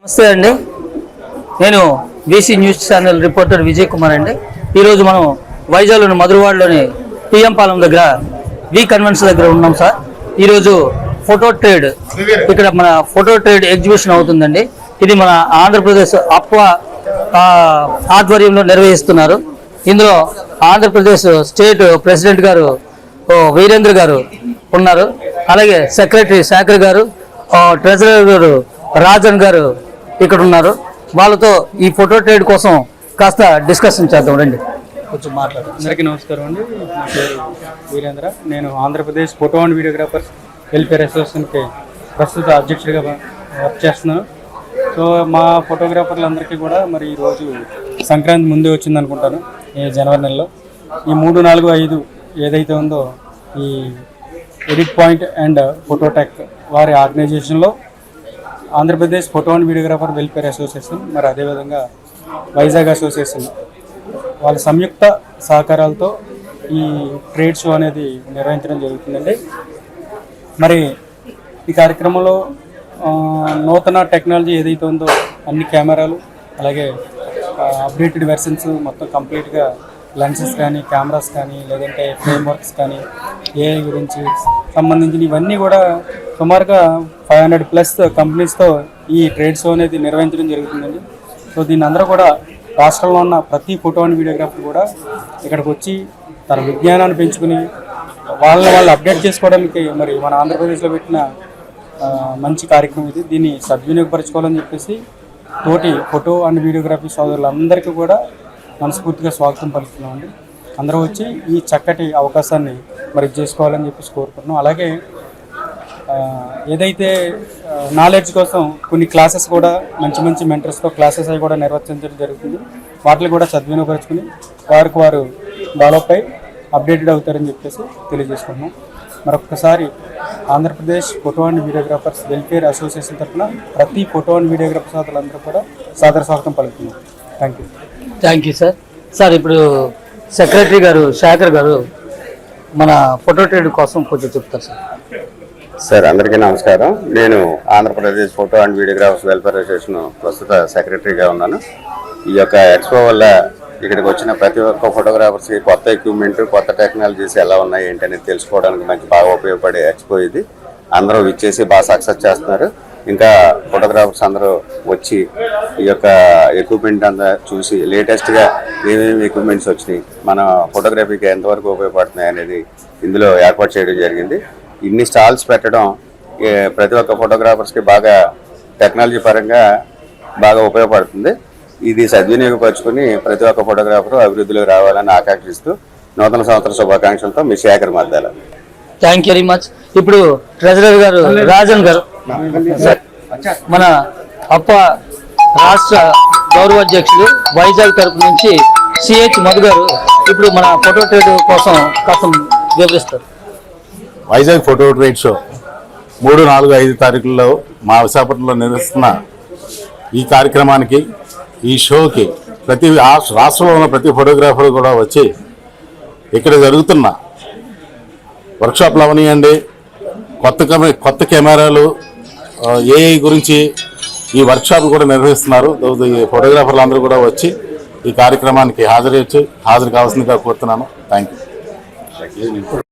నమస్తే అండి, నేను VC news channel reporter Vijay Kumar అండి. ఈరోజు మనం వైజాగ్లోని మధురవాడలోని పిఎం పాలెం దగ్గర వి కన్వెన్షన్ దగ్గర ఉన్నాం సార్. ఈరోజు ఫోటో ట్రేడ్, ఇక్కడ మన ఫోటో ట్రేడ్ ఎగ్జిబిషన్ అవుతుందండి. ఇది మన ఆంధ్రప్రదేశ్ అప్వా ఆధ్వర్యంలో నిర్వహిస్తున్నారు. ఇందులో ఆంధ్రప్రదేశ్ స్టేట్ ప్రెసిడెంట్ గారు వీరేంద్ర గారు ఉన్నారు, అలాగే సెక్రటరీ శేఖర్ గారు, ట్రెజరర్ గారు రాజన్ గారు ఇక్కడ ఉన్నారు. వాళ్ళతో ఈ ఫోటో ట్రేడ్ కోసం కాస్త డిస్కషన్ చేద్దాం రండి. కొంచెం మాట్లాడు. అందరికీ నమస్కారం అండి. నా పేరు వీరేంద్ర. నేను Andhra Pradesh photo and videographers welfare అసోసియేషన్కి ప్రస్తుత అధ్యక్షుడిగా వర్క్ చేస్తున్నాను. సో మా ఫోటోగ్రాఫర్లందరికీ కూడా మరి ఈరోజు సంక్రాంతి ముందే వచ్చింది అనుకుంటాను, ఈ జనవరి నెలలో. ఈ 3, 4, 5 ఏదైతే ఉందో ఈ ఎడిట్ పాయింట్ అండ్ ఫోటోటెక్ వారి ఆర్గనైజేషన్లో Andhra Pradesh photo and videographer welfare association, మరి అదేవిధంగా వైజాగ్ అసోసియేషన్ వాళ్ళ సంయుక్త సహకారాలతో ఈ ట్రేడ్ షో అనేది నిర్వహించడం జరుగుతుందండి. మరి ఈ కార్యక్రమంలో నూతన టెక్నాలజీ ఏదైతే ఉందో అన్ని కెమెరాలు, అలాగే అప్డేటెడ్ వెర్షన్స్ మొత్తం కంప్లీట్గా లెన్సెస్ కానీ, కెమెరాస్ కానీ, లేదంటే ఫ్రేమ్వర్క్స్ కానీ, ఏఐ గురించి సంబంధించిన ఇవన్నీ కూడా సుమారుగా 500+ కంపెనీస్తో ఈ ట్రేడ్ షో అనేది నిర్వహించడం జరుగుతుందండి. సో దీన్ని అందరూ కూడా రాష్ట్రంలో ఉన్న ప్రతి ఫోటో అండ్ వీడియోగ్రాఫర్ కూడా ఇక్కడికి వచ్చి తన విజ్ఞానాన్ని పెంచుకుని వాళ్ళు అప్డేట్ చేసుకోవడానికి మరి మన ఆంధ్రప్రదేశ్లో పెట్టిన మంచి కార్యక్రమం ఇది. దీన్ని సద్వినియోగపరచుకోవాలని చెప్పేసి తోటి ఫోటో అండ్ వీడియోగ్రఫీ సోదరులందరికీ కూడా మనస్ఫూర్తిగా స్వాగతం పలుకుతున్నామండి. అందరూ వచ్చి ఈ చక్కటి అవకాశాన్ని మరి చేసుకోవాలని చెప్పేసి కోరుకుంటున్నాం. అలాగే ఏదైతే నాలెడ్జ్ కోసం కొన్ని క్లాసెస్ కూడా మంచి మంచి మెంటర్స్తో క్లాసెస్ అవి కూడా నిర్వర్తించడం జరుగుతుంది. వాటిని కూడా సద్వినియోగపరుచుకుని వారు డెవలప్ అయి అప్డేటెడ్ అవుతారని చెప్పేసి తెలియజేసుకుంటున్నాం. మరొకసారి Andhra Pradesh photo and videographers welfare association తరఫున ప్రతి ఫోటో అండ్ వీడియోగ్రాఫర్ సోదరులందరూ కూడా సాదర స్వాగతం పలుకుతున్నాం. Thank you sir. ఇప్పుడు సెక్రటరీ గారు శేఖర్ గారు మన ఫోటో ట్రేడ్ కోసం కొంచెం చెప్తారు సార్. అందరికీ నమస్కారం. నేను Andhra Pradesh photo and videographers welfare association ప్రస్తుత సెక్రటరీగా ఉన్నాను. ఈ యొక్క ఎక్స్పో వల్ల ఇక్కడికి వచ్చిన ప్రతి ఒక్క ఫోటోగ్రాఫర్స్కి కొత్త ఎక్విప్మెంట్, కొత్త టెక్నాలజీస్ ఎలా ఉన్నాయి ఏంటనేది తెలుసుకోవడానికి మంచి బాగా ఉపయోగపడే ఎక్స్పో ఇది. అందరూ ఇచ్చేసి బాగా సక్సెస్ చేస్తున్నారు. ఇంకా ఫోటోగ్రాఫర్స్ అందరూ వచ్చి ఈ యొక్క ఎక్విప్మెంట్ అంతా చూసి లేటెస్ట్గా ఏమేమి ఎక్విప్మెంట్స్ వచ్చినాయి, మన ఫోటోగ్రఫీకి ఎంతవరకు ఉపయోగపడుతున్నాయి అనేది ఇందులో ఏర్పాటు చేయడం జరిగింది. ఇన్ని స్టాల్స్ పెట్టడం ప్రతి ఒక్క ఫోటోగ్రాఫర్స్కి బాగా టెక్నాలజీ పరంగా బాగా ఉపయోగపడుతుంది. ఇది సద్వినియోగపరుచుకుని ప్రతి ఒక్క ఫోటోగ్రాఫరు అభివృద్ధిలోకి రావాలని ఆకాంక్షిస్తూ నూతన సంవత్సర శుభాకాంక్షలతో మీ Shekhar Madhyala. Thank you very much. ఇప్పుడు ట్రెజరర్ గారు రాజన్ గారు, మన అప్ప రాష్ట్ర గౌరవ అధ్యక్షులు వైజాగ్ తరపు నుంచి సిహెచ్ మధు గారు ఇప్పుడు మన ఫోటో ట్రేడ్ కోసం కాస్త వివరిస్తారు. వైజాగ్ ఫోటో ట్రేడ్ షో 3, 4, 5 తారీఖుల్లో మా విశాఖపట్నంలో నిర్వహిస్తున్న ఈ కార్యక్రమానికి, ఈ షోకి ప్రతి రాష్ట్రంలో ఉన్న ప్రతి ఫోటోగ్రాఫర్ కూడా వచ్చి ఇక్కడ జరుగుతున్న వర్క్షాప్లు అవనియండి, కొత్త కెమెరాలు, ఏఐ గురించి ఈ వర్క్షాప్ కూడా నిర్వహిస్తున్నారు. ఈ ఫోటోగ్రాఫర్లు అందరూ కూడా వచ్చి ఈ కార్యక్రమానికి హాజరు కావాల్సిందిగా కోరుతున్నాను. Thank you.